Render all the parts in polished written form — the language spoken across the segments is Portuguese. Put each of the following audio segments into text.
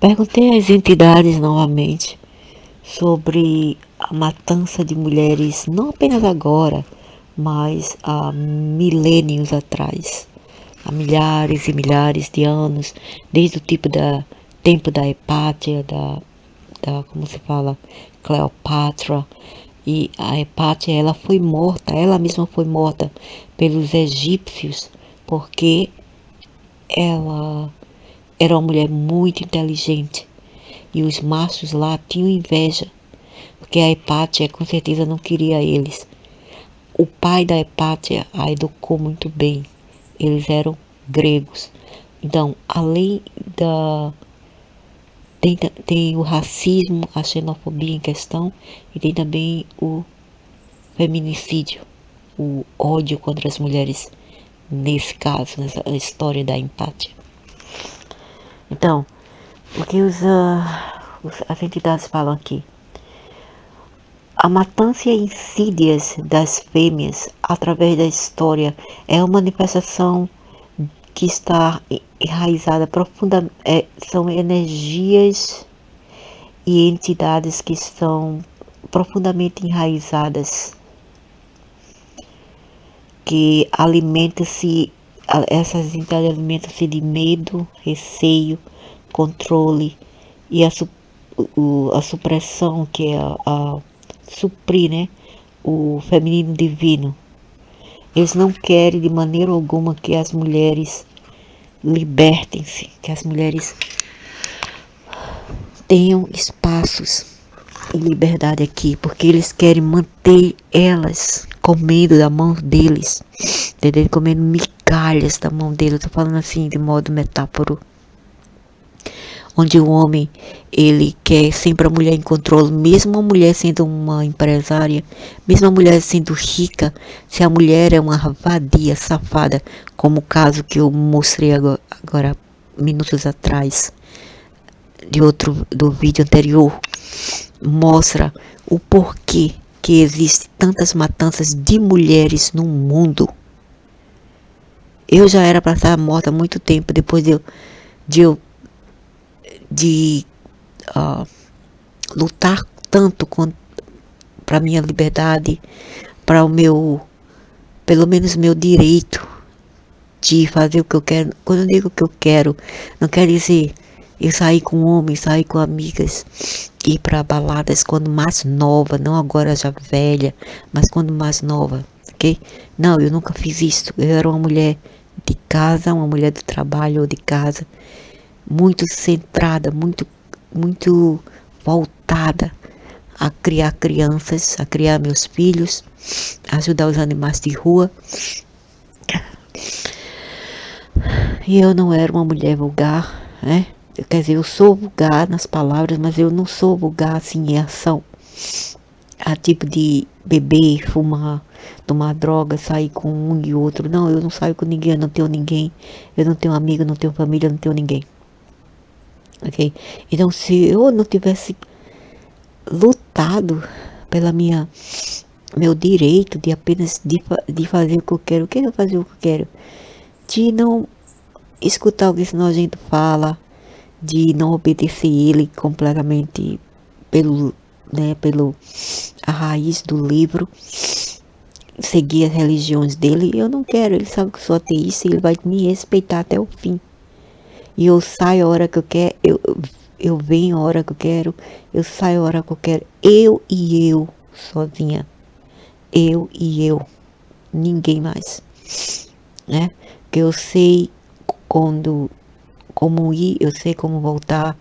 Perguntei às entidades novamente sobre a matança de mulheres, não apenas agora, mas há milênios atrás, há milhares e milhares de anos, desde o tempo da Hipátia, como se fala, Cleopatra. E a Hipátia, ela foi morta, ela mesma foi morta pelos egípcios, porque ela era uma mulher muito inteligente. E os machos lá tinham inveja, porque a Hipátia com certeza não queria eles. O pai da Hipátia a educou muito bem. Eles eram gregos. Então, além da... Tem o racismo, a xenofobia em questão, e tem também o feminicídio, o ódio contra as mulheres, nesse caso, nessa história da Hipátia. Então, o que as entidades falam aqui? A matança e insídias das fêmeas através da história é uma manifestação que está enraizada profundamente, são energias e entidades que estão profundamente enraizadas, que essas entidades alimentam-se de medo, receio, controle e a supressão, que é a suprir, né, o feminino divino. Eles não querem de maneira alguma que as mulheres libertem-se, que as mulheres tenham espaços e liberdade aqui, porque eles querem manter elas comendo da mão deles, entendeu? Comendo migalhas da mão deles. Eu tô falando assim de modo metáforo, onde o homem, ele quer sempre a mulher em controle, mesmo a mulher sendo uma empresária, mesmo a mulher sendo rica, se a mulher é uma vadia, safada, como o caso que eu mostrei agora minutos atrás, do vídeo anterior, mostra o porquê que existe tantas matanças de mulheres no mundo. Eu já era para estar morta há muito tempo, depois de lutar tanto para minha liberdade, para pelo menos meu direito de fazer o que eu quero. Quando eu digo o que eu quero, não quer dizer eu sair com homens, sair com amigas, ir para baladas quando mais nova, não agora já velha, mas quando mais nova, ok? Não, eu nunca fiz isso. Eu era uma mulher de casa, uma mulher do trabalho ou de casa, muito centrada, muito voltada a criar crianças, a criar meus filhos, ajudar os animais de rua. E eu não era uma mulher vulgar, né? Quer dizer, eu sou vulgar nas palavras, mas eu não sou vulgar assim em ação. A tipo de beber, fumar, tomar droga, sair com um e outro. Não, eu não saio com ninguém, eu não tenho ninguém. Eu não tenho amigo, não tenho família, não tenho ninguém. Ok? Então, se eu não tivesse lutado pela meu direito de apenas de fazer o que eu quero, o que eu fazer o que eu quero? De não escutar o que esse nojento fala, de não obedecer ele completamente pelo a raiz do livro, seguir as religiões dele. Eu não quero, ele sabe que eu sou ateísta e ele vai me respeitar até o fim. E eu saio a hora que eu quero, eu venho a hora que eu quero, eu saio a hora que eu quero, eu sozinha, eu e eu, ninguém mais, né? Porque eu sei como ir, eu sei como voltar,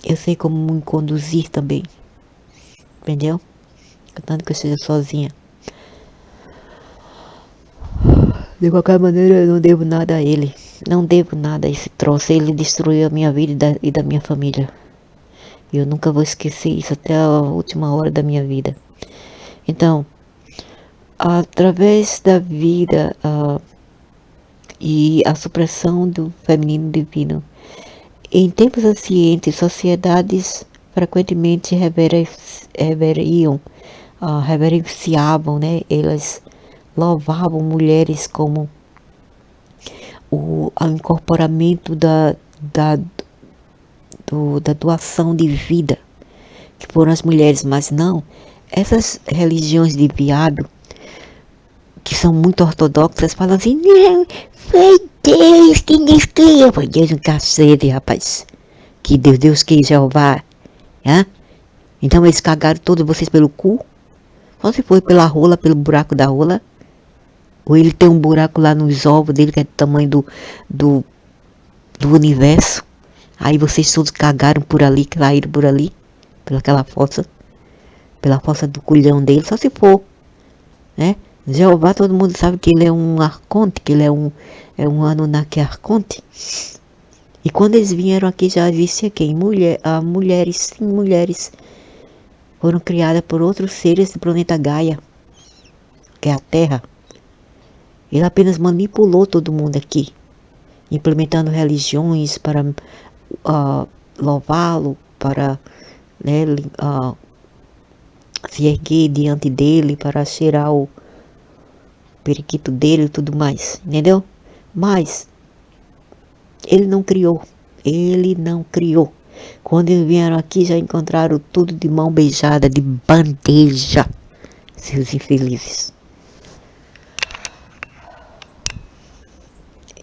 eu sei como me conduzir também, entendeu? Tanto que eu esteja sozinha. De qualquer maneira, eu não devo nada a ele. Não devo nada a esse troço. Ele destruiu a minha vida e da minha família. E eu nunca vou esquecer isso até a última hora da minha vida. Então, através da vida e a supressão do feminino divino, em tempos ancientes, sociedades frequentemente reverenciavam, né? Elas louvavam mulheres como o incorporamento da doação de vida, que foram as mulheres, mas não, essas religiões de viado, que são muito ortodoxas, falam assim, não, foi Deus que nos criou. Foi Deus um cacete, rapaz. Que Deus que Jeová. Né? Então eles cagaram todos vocês pelo cu? Só se foi pela rola, pelo buraco da rola? Ou ele tem um buraco lá nos ovos dele, que é do tamanho do universo? Aí vocês todos cagaram por ali, caíram por ali, pela fossa do culhão dele, só se for, né? Jeová, todo mundo sabe que ele é um arconte, que ele é um Anunnaki arconte. E quando eles vieram aqui já existia quem? Mulheres, sim, mulheres. Foram criadas por outros seres do planeta Gaia, que é a Terra. Ele apenas manipulou todo mundo aqui, implementando religiões para louvá-lo, para né, se erguer diante dele, para cheirar o periquito dele e tudo mais, entendeu? Mas ele não criou. Quando eles vieram aqui já encontraram tudo de mão beijada, de bandeja, seus infelizes.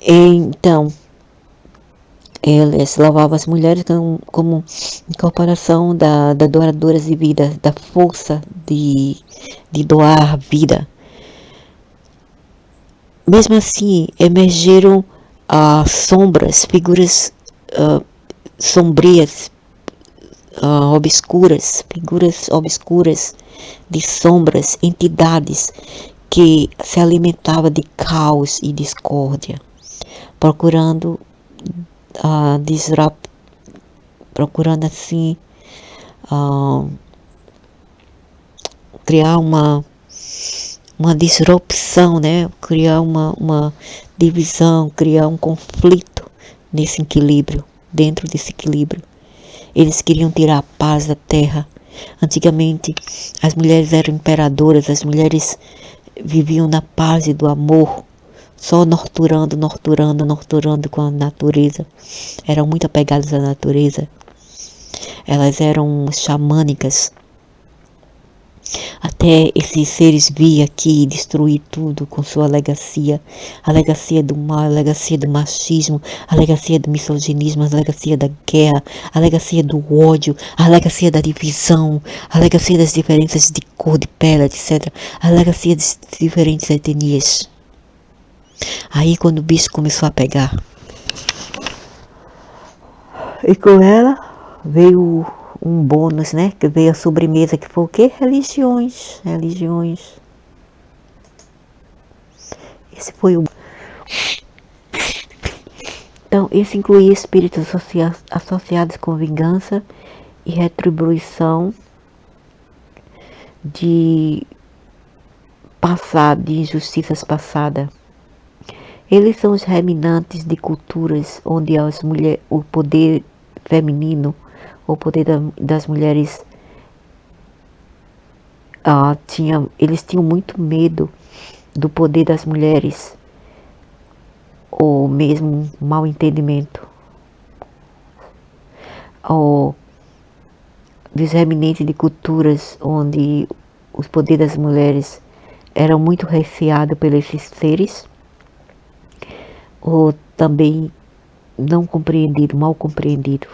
Então, eles louvavam as mulheres como incorporação da doadoras de vida, da força de doar vida. Mesmo assim, emergiram sombras, figuras sombrias, figuras obscuras de sombras, entidades que se alimentavam de caos e discórdia, procurando assim criar uma disrupção, né? Criar uma divisão, criar um conflito nesse equilíbrio, dentro desse equilíbrio. Eles queriam tirar a paz da terra. Antigamente, as mulheres eram imperadoras, as mulheres viviam na paz e do amor, só norturando com a natureza. Eram muito apegadas à natureza. Elas eram xamânicas. Até esses seres vir aqui e destruir tudo com sua legacia. A legacia do mal, a legacia do machismo, a legacia do misoginismo, a legacia da guerra, a legacia do ódio, a legacia da divisão, a legacia das diferenças de cor, de pele, etc. A legacia das diferentes etnias. Aí quando o bicho começou a pegar. E com ela veio um bônus, né? Que veio a sobremesa, que foi o quê? Religiões. Esse foi o... Então, esse incluía espíritos associados com vingança e retribuição de injustiças passadas. Eles são os reminantes de culturas onde o poder feminino, o poder das mulheres, eles tinham muito medo do poder das mulheres, ou mesmo mau entendimento, ou dos reminentes de culturas onde os poderes das mulheres eram muito receados por esses seres, ou também não compreendido, mal compreendido.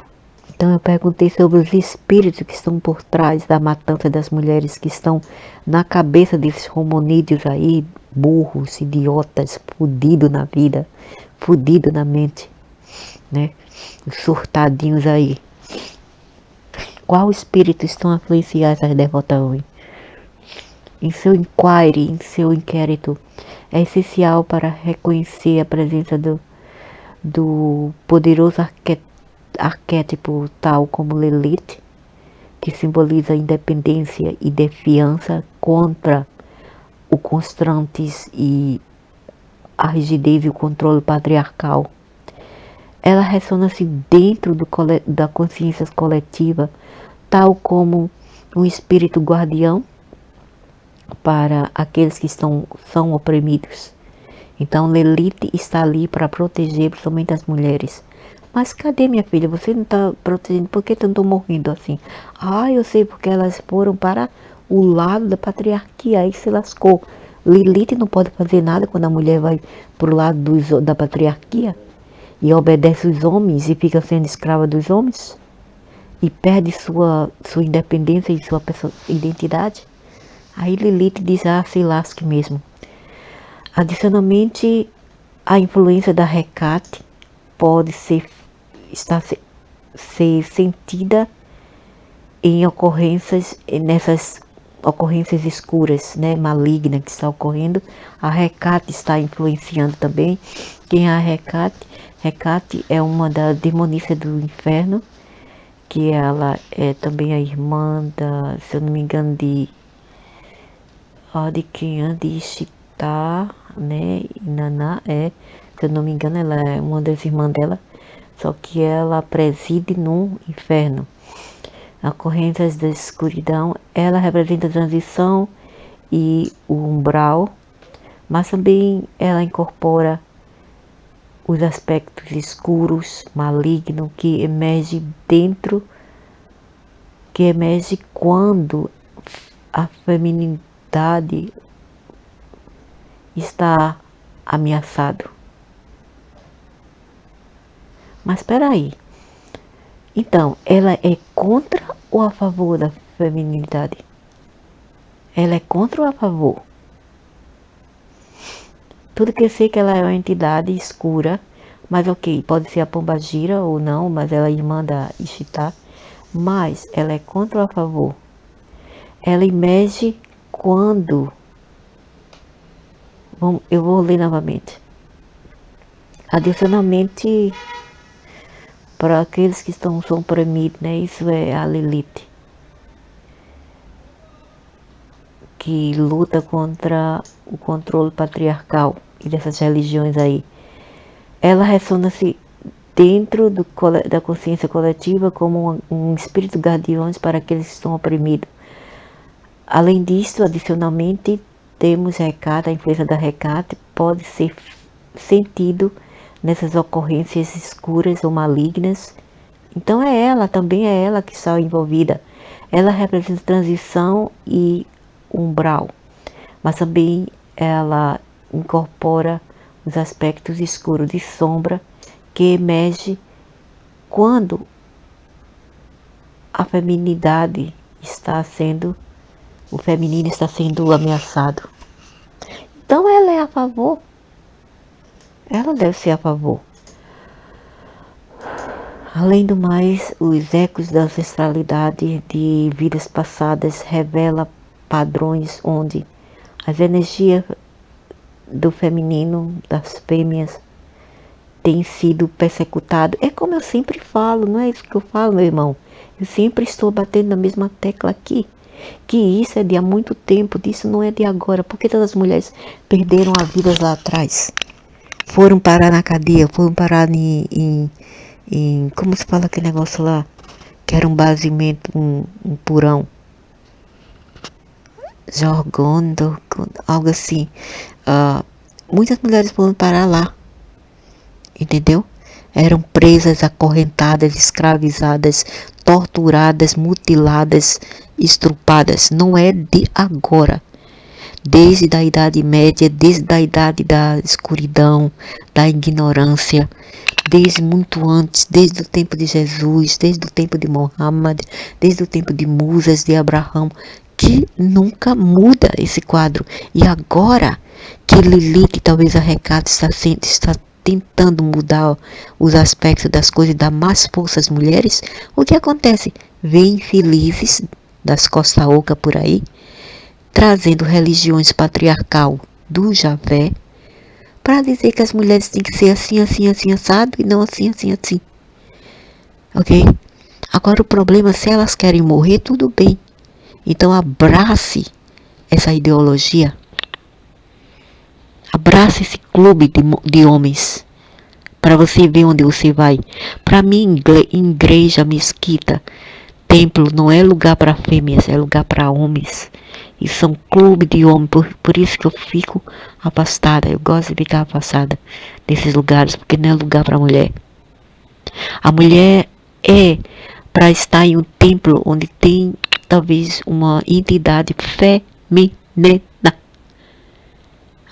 Então eu perguntei sobre os espíritos que estão por trás da matança das mulheres, que estão na cabeça desses homonídeos aí, burros, idiotas, fudidos na vida, fudidos na mente, né? Os surtadinhos aí. Qual espírito estão a influenciar essas devotações? Em seu inquiry, em seu inquérito, é essencial para reconhecer a presença do poderoso arquétipo tal como Lilith, que simboliza a independência e defiança contra o constrantes e a rigidez e o controle patriarcal. Ela ressona-se dentro da consciência coletiva, tal como um espírito guardião para aqueles que são oprimidos. Então Lilith está ali para proteger principalmente as mulheres, Mas cadê, minha filha? Você não está protegendo, por que estão morrendo assim? Ah, eu sei, porque elas foram para o lado da patriarquia, aí se lascou. Lilith não pode fazer nada quando a mulher vai para o lado da patriarquia e obedece os homens e fica sendo escrava dos homens e perde sua independência e sua identidade. Aí Lilith diz, ah, se lasque mesmo. Adicionalmente, a influência da Hecate pode ser sentida em nessas ocorrências escuras, né, malignas que está ocorrendo. A Hecate está influenciando também. Quem é a Hecate? Hecate é uma das demonícias do inferno, que ela é também a irmã da, se eu não me engano, de quem? De Ishtar, né? Naná se eu não me engano, ela é uma das irmãs dela, só que ela preside no inferno. A corrente da escuridão, ela representa a transição e o umbral, mas também ela incorpora os aspectos escuros, malignos, que emerge quando a feminilidade está ameaçado. Mas espera aí. Então, ela é contra ou a favor da feminilidade? Ela é contra ou a favor? Tudo que eu sei que ela é uma entidade escura, mas ok, pode ser a Pombagira ou não, mas ela é irmã da Ishtar. Mas ela é contra ou a favor? Ela emerge quando... eu vou ler novamente. Adicionalmente, para aqueles que são oprimidos, né? Isso é a Lilith, que luta contra o controle patriarcal e dessas religiões aí. Ela ressona-se dentro da consciência coletiva como um espírito guardiões para aqueles que estão oprimidos. Além disso, adicionalmente, temos Hecate, a influência da Hecate pode ser sentido nessas ocorrências escuras ou malignas. Então também é ela que está envolvida. Ela representa transição e umbral, mas também ela incorpora os aspectos escuros de sombra que emerge quando a feminidade o feminino está sendo ameaçado. Então ela é a favor. Ela deve ser a favor. Além do mais, os ecos da ancestralidade de vidas passadas revelam padrões onde as energias do feminino, das fêmeas, têm sido persecutadas. É como eu sempre falo, não é isso que eu falo, meu irmão? Eu sempre estou batendo na mesma tecla aqui, que isso é de há muito tempo, disso não é de agora. Porque todas as mulheres perderam a vida lá atrás? Foram parar na cadeia, foram parar em como se fala aquele negócio lá, que era um basimento, um porão, Jorgondo, algo assim. Muitas mulheres foram parar lá, entendeu? Eram presas, acorrentadas, escravizadas, torturadas, mutiladas, estrupadas. Não é de agora. Desde a Idade Média, desde a idade da escuridão, da ignorância, desde muito antes, desde o tempo de Jesus, desde o tempo de Mohammed, desde o tempo de Musas, de Abraão, que nunca muda esse quadro. E agora que Lilith, talvez a Hecate, está tentando mudar os aspectos das coisas e dar mais força às mulheres, o que acontece? Vem infelizes das Costa Oca por aí, trazendo religiões patriarcal do Javé, para dizer que as mulheres têm que ser assim, assim, assim, assado, e não assim, assim, assim. Ok? Agora o problema, se elas querem morrer, tudo bem. Então abrace essa ideologia. Abrace esse clube de homens. Para você ver onde você vai. Para mim, igreja, mesquita, templo não é lugar para fêmeas, é lugar para homens. E são clube de homens, por isso que eu fico afastada. Eu gosto de ficar afastada desses lugares, porque não é lugar para mulher. A mulher é para estar em um templo onde tem talvez uma entidade feminina.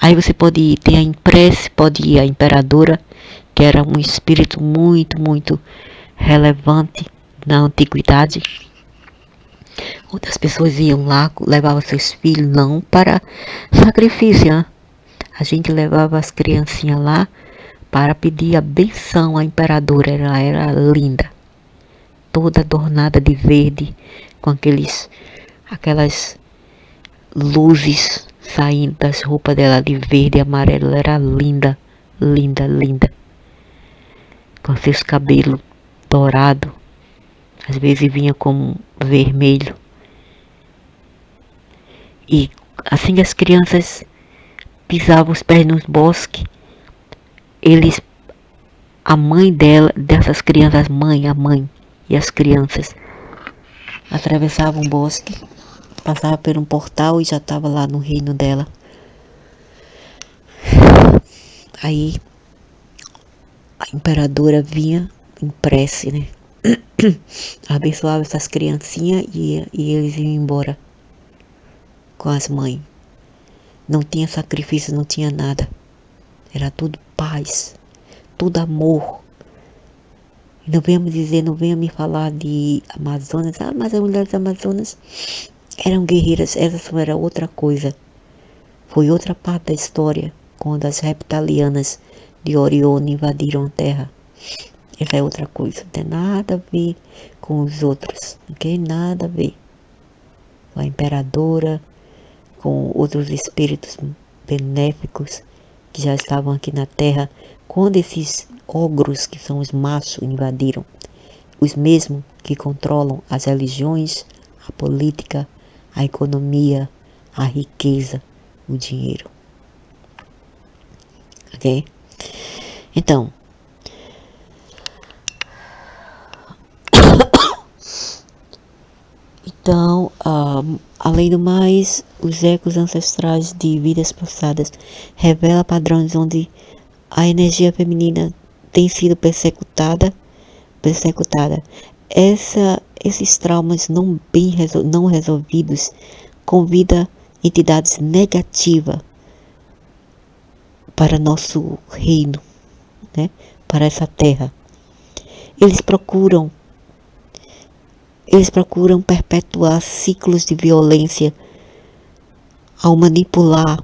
Aí você pode ir, tem a Impresse, pode ir a Imperadora, que era um espírito muito relevante na antiguidade, onde as pessoas iam lá, levavam seus filhos, não para sacrifício, né? A gente levava as criancinhas lá para pedir a benção à Imperadora. Ela era linda, toda adornada de verde, com aquelas luzes saindo das roupas dela de verde e amarelo. Ela era linda, linda, com seus cabelos dourados, às vezes vinha com vermelho. E assim que as crianças pisavam os pés nos bosques, a mãe dessas crianças, a mãe e as crianças atravessavam o bosque, passava por um portal e já estava lá no reino dela. Aí a imperadora vinha em prece, né? Abençoava essas criancinhas e eles iam embora com as mães. Não tinha sacrifício, não tinha nada. Era tudo paz, tudo amor. Não venha me falar de Amazonas. Mas as mulheres Amazonas eram guerreiras. Essa só era outra coisa. Foi outra parte da história, quando as reptilianas de Orion invadiram a Terra. Essa é outra coisa. Não tem nada a ver com os outros. Não tem nada a ver com a imperadora, com outros espíritos benéficos que já estavam aqui na Terra, quando esses ogros, que são os machos, invadiram. Os mesmos que controlam as religiões, a política, a economia, a riqueza, o dinheiro. Ok? Então, além do mais, os ecos ancestrais de vidas passadas revelam padrões onde a energia feminina tem sido persecutada. Esses traumas não resolvidos convidam entidades negativas para nosso reino, né? Para essa terra. Eles procuram perpetuar ciclos de violência ao manipular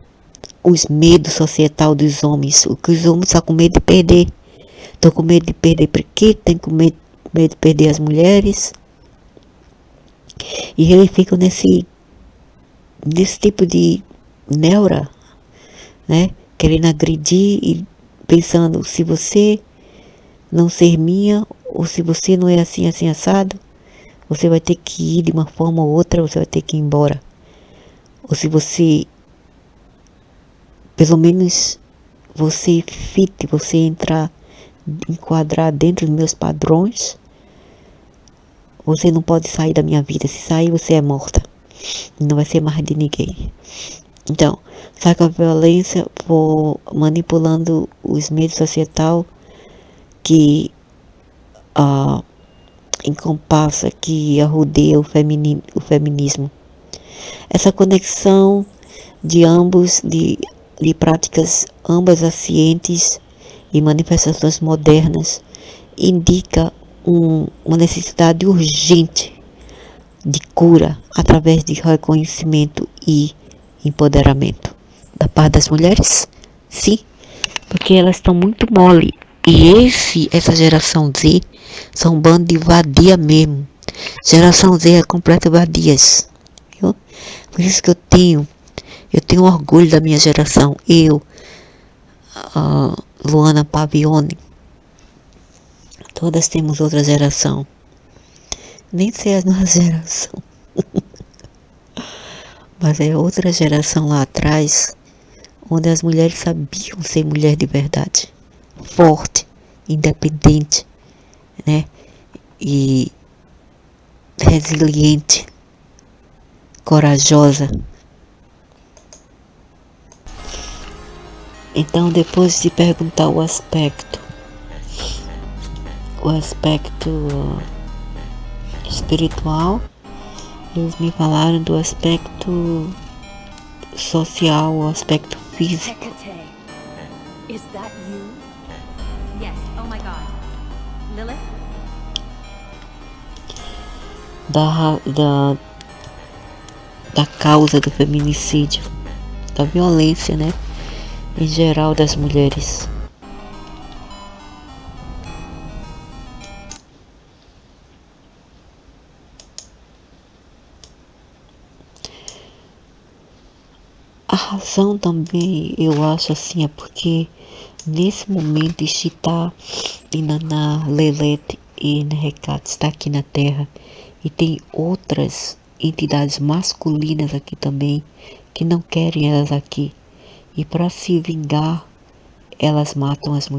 os medos societal dos homens. O que os homens estão com medo de perder. Estão com medo de perder porque tem com medo de perder as mulheres. E eles ficam nesse tipo de neura, né? Querendo agredir e pensando, se você não ser minha, ou se você não é assim assado, você vai ter que ir de uma forma ou outra, você vai ter que ir embora. Ou se você, pelo menos, você enquadrar dentro dos meus padrões, você não pode sair da minha vida. Se sair, você é morta. Não vai ser mais de ninguém. Então, sai com a violência, manipulando os meios societal que encompassa, que arrodeia o feminismo. Essa conexão de ambos, de práticas ambas acientes e manifestações modernas, indica uma necessidade urgente de cura através de reconhecimento e empoderamento da parte das mulheres. Sim, porque elas estão muito mole. E essa geração Z são um bando de vadia mesmo. Geração Z é completa vadias. Viu? Por isso que eu tenho orgulho da minha geração. Luana Pavione. Todas temos outra geração. Nem sei a nossa geração. Mas é outra geração lá atrás, onde as mulheres sabiam ser mulher de verdade. Forte, independente, né? E resiliente, corajosa. Então, depois de perguntar o aspecto o aspecto espiritual, eles me falaram do aspecto social, o aspecto físico. Hecate, is that you? Yes. Oh my God. Lilith? Da causa do feminicídio, da violência, né, em geral das mulheres. A razão também, eu acho assim, é porque nesse momento Ishtar e Naná, Lilith e Hecate está aqui na Terra e tem outras entidades masculinas aqui também que não querem elas aqui, e para se vingar eles matam as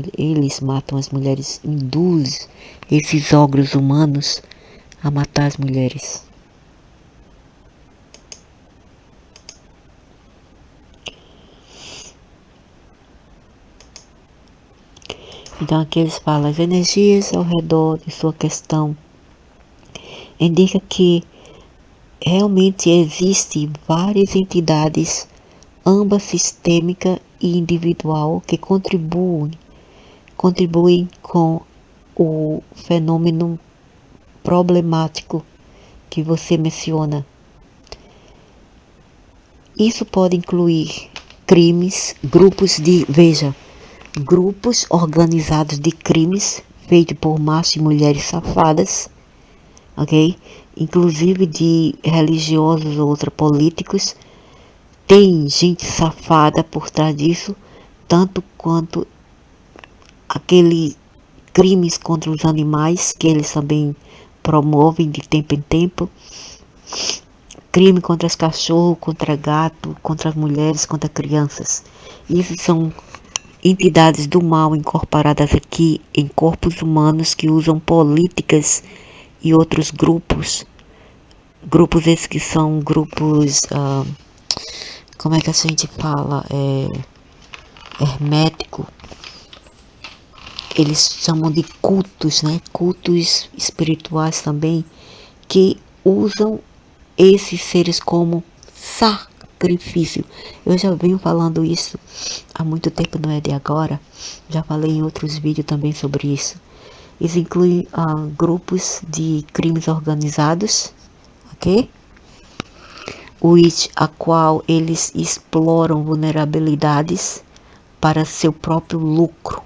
mulheres, induzem esses ogros humanos a matar as mulheres. Então aqui eles falam, as energias ao redor de sua questão indica que realmente existem várias entidades, ambas sistêmica e individual, que contribuem com o fenômeno problemático que você menciona. Isso pode incluir crimes, grupos organizados de crimes feitos por machos e mulheres safadas, ok? Inclusive de religiosos ou outros políticos. Tem gente safada por trás disso, tanto quanto aqueles crimes contra os animais que eles também promovem de tempo em tempo. Crime contra os cachorros, contra gato, contra as mulheres, contra crianças. Isso são entidades do mal incorporadas aqui em corpos humanos que usam políticas e outros grupos esses que são grupos, como é que a gente fala, hermético. Eles chamam de cultos, né? Cultos espirituais também, que usam esses seres como sacrifício. Eu já venho falando isso há muito tempo, não é de agora. Já falei em outros vídeos também sobre isso. Isso inclui grupos de crimes organizados, ok? A qual eles exploram vulnerabilidades para seu próprio lucro,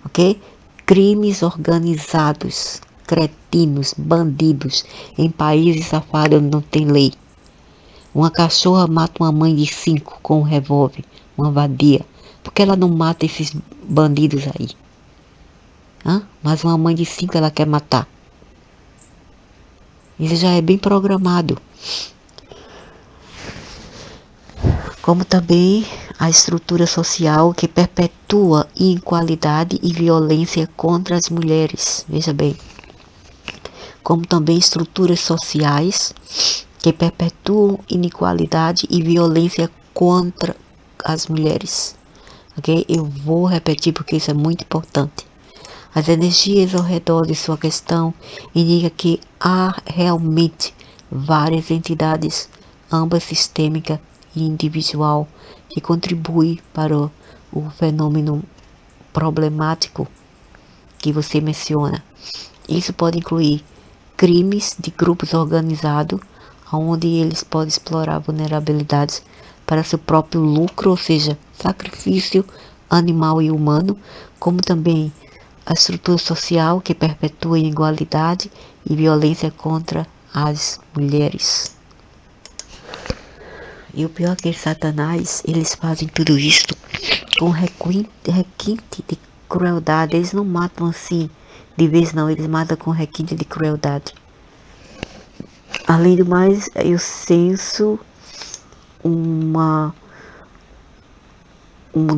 ok? Crimes organizados, cretinos, bandidos, em países safados onde não tem lei. Uma cachorra mata uma mãe de 5 com um revólver, uma vadia. Por que ela não mata esses bandidos aí? Mas uma mãe de 5 ela quer matar. Isso já é bem programado. Como também a estrutura social que perpetua iniqualidade e violência contra as mulheres. Veja bem. Como também estruturas sociais que perpetuam iniqualidade e violência contra as mulheres. Ok? Eu vou repetir porque isso é muito importante. As energias ao redor de sua questão indicam que há realmente várias entidades, ambas sistêmica e individual, que contribuem para o fenômeno problemático que você menciona. Isso pode incluir crimes de grupos organizados, onde eles podem explorar vulnerabilidades para seu próprio lucro, ou seja, sacrifício animal e humano, como também a estrutura social que perpetua igualdade e violência contra as mulheres. E o pior é que Satanás, eles fazem tudo isso com requinte de crueldade. Eles não matam assim de vez, não, eles matam com requinte de crueldade. Além do mais, eu senso um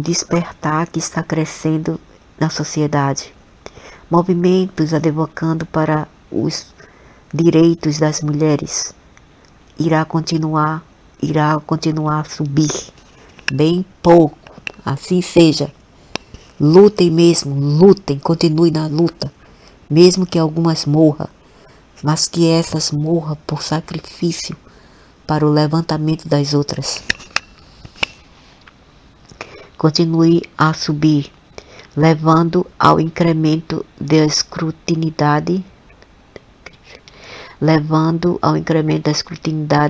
despertar que está crescendo na sociedade. Movimentos advogando para os direitos das mulheres irá continuar a subir. Bem pouco, assim seja. Lutem mesmo, lutem, continue na luta. Mesmo que algumas morram, mas que essas morram por sacrifício para o levantamento das outras. Continue a subir, levando ao incremento da escrutinidade,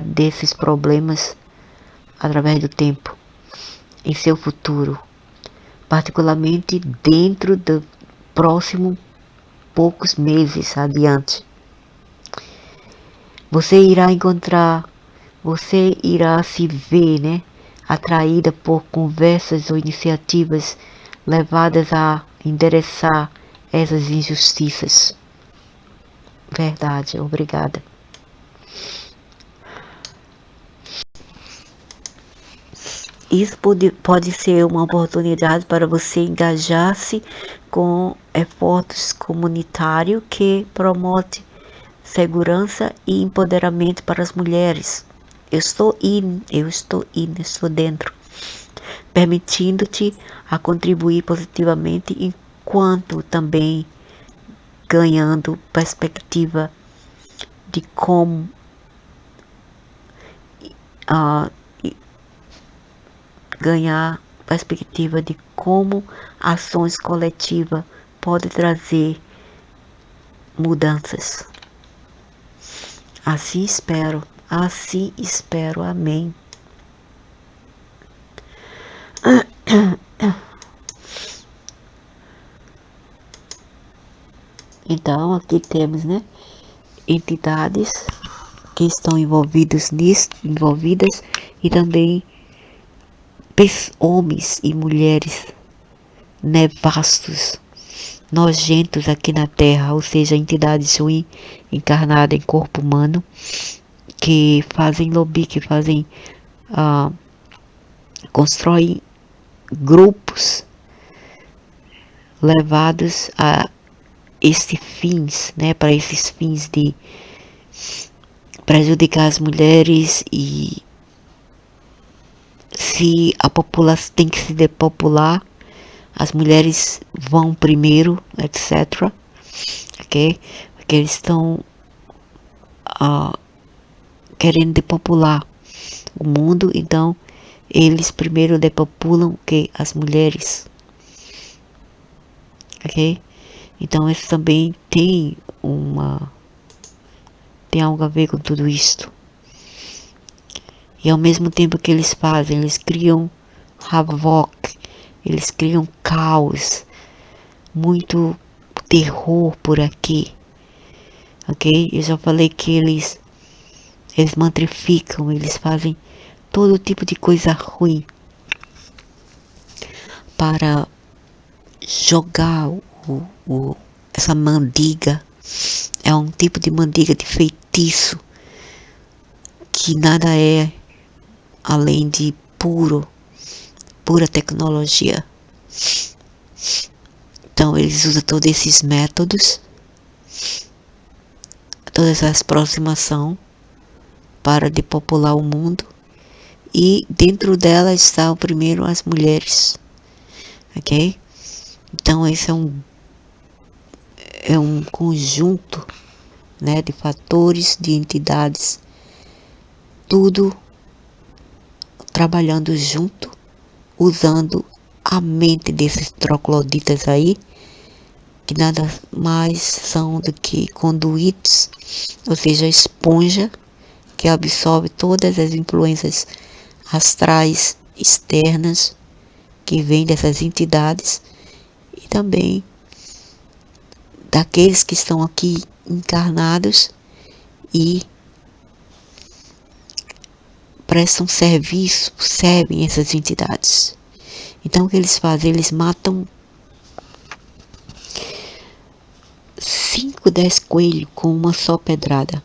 desses problemas através do tempo, em seu futuro, particularmente dentro do próximo poucos meses adiante. Você irá se ver, atraída por conversas ou iniciativas levadas a endereçar essas injustiças. Verdade, obrigada. Isso pode ser uma oportunidade para você engajar-se com esforços comunitários que promovem segurança e empoderamento para as mulheres. Eu estou dentro, permitindo-te a contribuir positivamente, enquanto também ganhando perspectiva de como ações coletivas podem trazer mudanças. Assim espero, amém. Então, aqui temos, entidades que estão envolvidas e também homens e mulheres nevastos, nojentos aqui na Terra, ou seja, entidades ruins encarnadas em corpo humano, que fazem lobby, que constroem grupos levados a esses fins, para esses fins de prejudicar as mulheres. E se a população tem que se depopular, as mulheres vão primeiro, etc. Ok? Porque eles estão querendo depopular o mundo, então eles primeiro depopulam que as mulheres. Ok? Então isso também tem algo a ver com tudo isto. E ao mesmo tempo que eles fazem, eles criam havoc, eles criam caos, muito terror por aqui. Ok? Eu já falei que eles mantrificam, eles fazem todo tipo de coisa ruim para jogar essa mandiga. É um tipo de mandiga de feitiço que nada é além de pura tecnologia. Então eles usam todos esses métodos, toda essa aproximação para depopular o mundo, e dentro dela estão primeiro as mulheres. Ok? Então esse é um conjunto, de fatores, de entidades, tudo trabalhando junto, usando a mente desses trogloditas aí, que nada mais são do que conduítes, ou seja, esponja que absorve todas as influências astrais externas que vêm dessas entidades, e também daqueles que estão aqui encarnados e prestam serviço, servem essas entidades. Então o que eles fazem? Eles matam 5, 10 coelhos com uma só pedrada.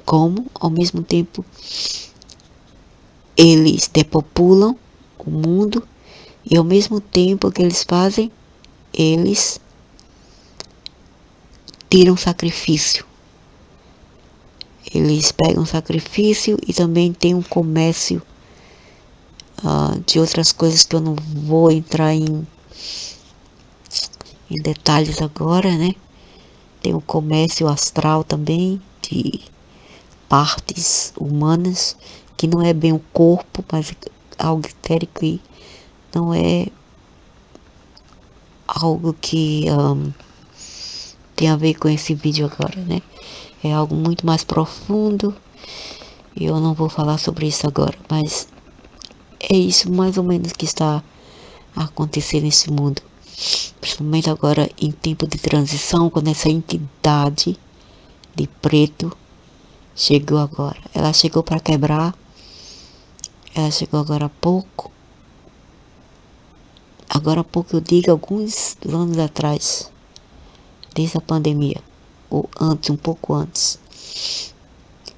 Como ao mesmo tempo eles depopulam o mundo, e ao mesmo tempo que eles fazem, eles tiram sacrifício. Eles pegam sacrifício e também tem um comércio de outras coisas que eu não vou entrar em em detalhes agora, né? Tem o comércio astral também, de partes humanas, que não é bem o corpo, mas algo etérico e não é algo que tem a ver com esse vídeo agora, né? É algo muito mais profundo e eu não vou falar sobre isso agora, mas é isso mais ou menos que está acontecendo nesse mundo, principalmente agora em tempo de transição, quando essa entidade de preto chegou agora. Ela chegou para quebrar, ela chegou agora há pouco. Agora há pouco eu digo, alguns anos atrás, desde a pandemia, ou antes, um pouco antes.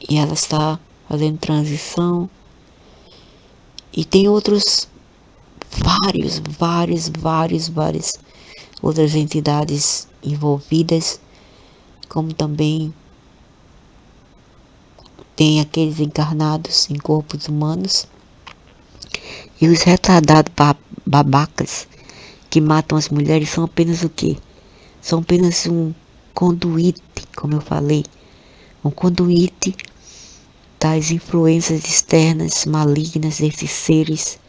E ela está fazendo transição. E tem outros, várias outras entidades envolvidas, como também tem aqueles encarnados em corpos humanos e os retardados babacas que matam as mulheres são apenas o quê? São apenas um conduíte, como eu falei, um conduíte das influências externas malignas desses seres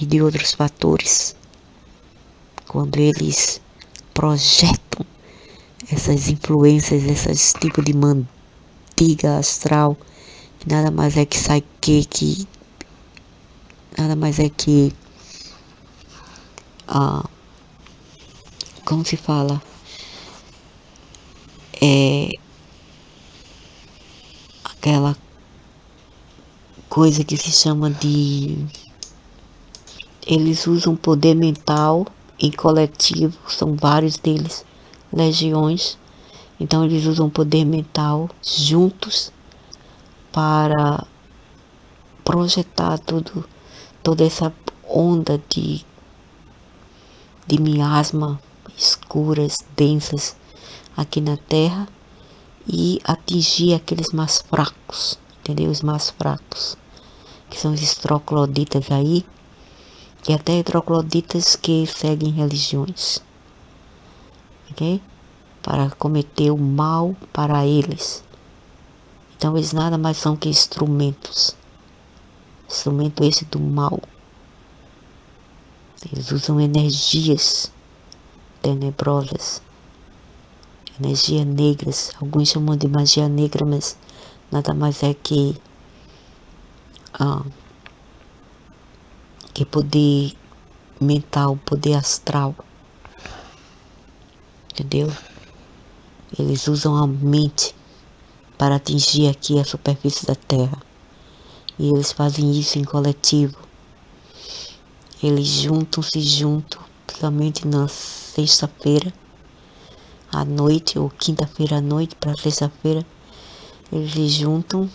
e de outros fatores. Quando eles projetam essas influências, esses tipos de mantiga astral, que nada mais é que nada mais é que como se fala, é aquela coisa que se chama de, eles usam poder mental em coletivo, são vários deles, legiões, então eles usam poder mental juntos para projetar toda essa onda de miasma escuras, densas aqui na Terra e atingir aqueles mais fracos, entendeu? Os mais fracos, que são os troglodytas aí, e até troglodytas que seguem religiões, ok? Para cometer o mal para eles. Então eles nada mais são que instrumentos. Instrumento esse do mal. Eles usam energias tenebrosas, energias negras. Alguns chamam de magia negra, mas nada mais é que poder mental, poder astral. Entendeu? Eles usam a mente para atingir aqui a superfície da Terra. E eles fazem isso em coletivo. Eles se juntam, principalmente na sexta-feira à noite, ou quinta-feira à noite para sexta-feira. Eles se juntam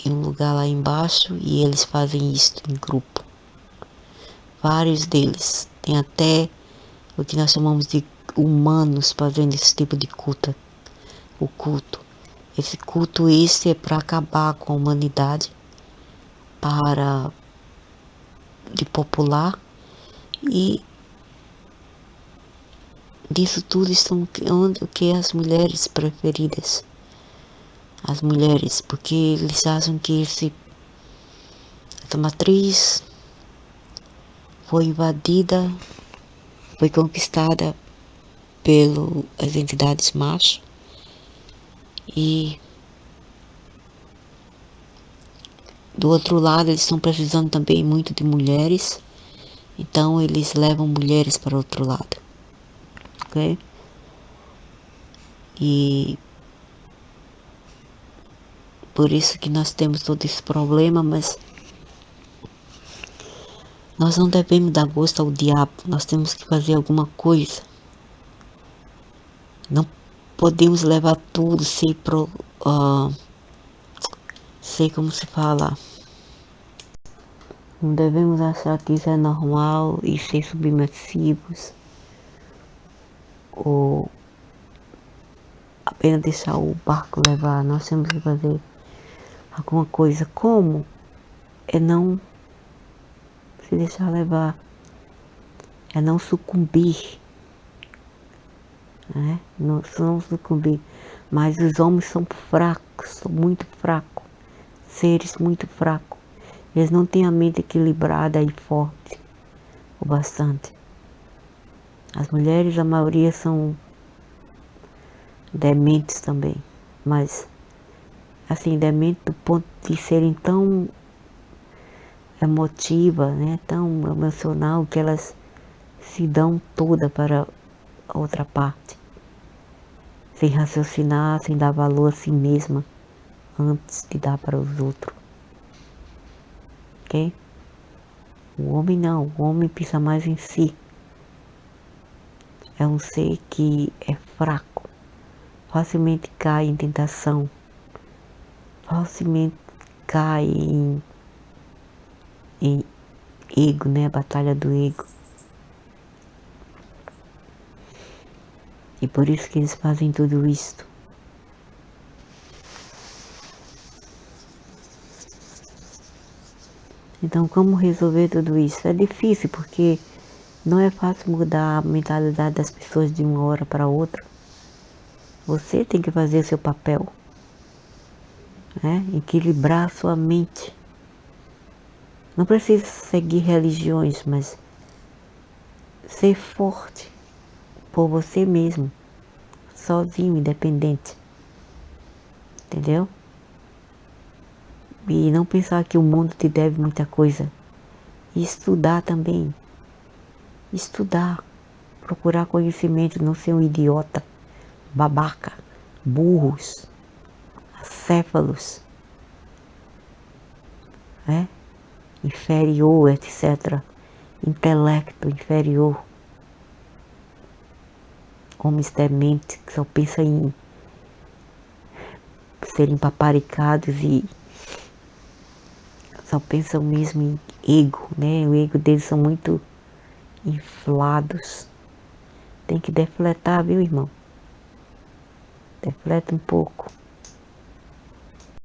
em um lugar lá embaixo e eles fazem isso em grupo. Vários deles. Tem até o que nós chamamos de humanos fazendo esse tipo de culto. O culto. Esse culto é para acabar com a humanidade, para depopular, e disso tudo estão o que as mulheres preferidas. As mulheres, porque eles acham que essa matriz foi invadida, foi conquistada pelas entidades macho, e do outro lado eles estão precisando também muito de mulheres, então eles levam mulheres para o outro lado, ok? E por isso que nós temos todo esse problema, mas nós não devemos dar gosto ao diabo, nós temos que fazer alguma coisa. Não podemos levar tudo, sei como se fala. Não devemos achar que isso é normal e ser submersivos, ou apenas deixar o barco levar. Nós temos que fazer alguma coisa. Como? É não se deixar levar, é não sucumbir, né? Não sucumbir. Mas os homens são fracos, são muito fracos, seres muito fracos. Eles não têm a mente equilibrada e forte o bastante. As mulheres, a maioria são dementes também, mas assim, demente do ponto de serem tão emotiva, né, tão emocional, que elas se dão toda para a outra parte, sem raciocinar, sem dar valor a si mesma, antes de dar para os outros. Ok? O homem não, o homem pensa mais em si. É um ser que é fraco, facilmente cai em tentação, facilmente cai em ego, né? A batalha do ego. E por isso que eles fazem tudo isto. Então, como resolver tudo isso? É difícil, porque não é fácil mudar a mentalidade das pessoas de uma hora para outra. Você tem que fazer o seu papel, né? Equilibrar a sua mente. Não precisa seguir religiões, mas ser forte por você mesmo, sozinho, independente. Entendeu? E não pensar que o mundo te deve muita coisa. E estudar também. Estudar. Procurar conhecimento, não ser um idiota, babaca, burros, acéfalos, né? Inferior, etc. Intelecto inferior. Homens dementes que só pensam em serem paparicados e só pensam mesmo em ego, né? O ego deles são muito inflados. Tem que defletar, viu, irmão? Defleta um pouco.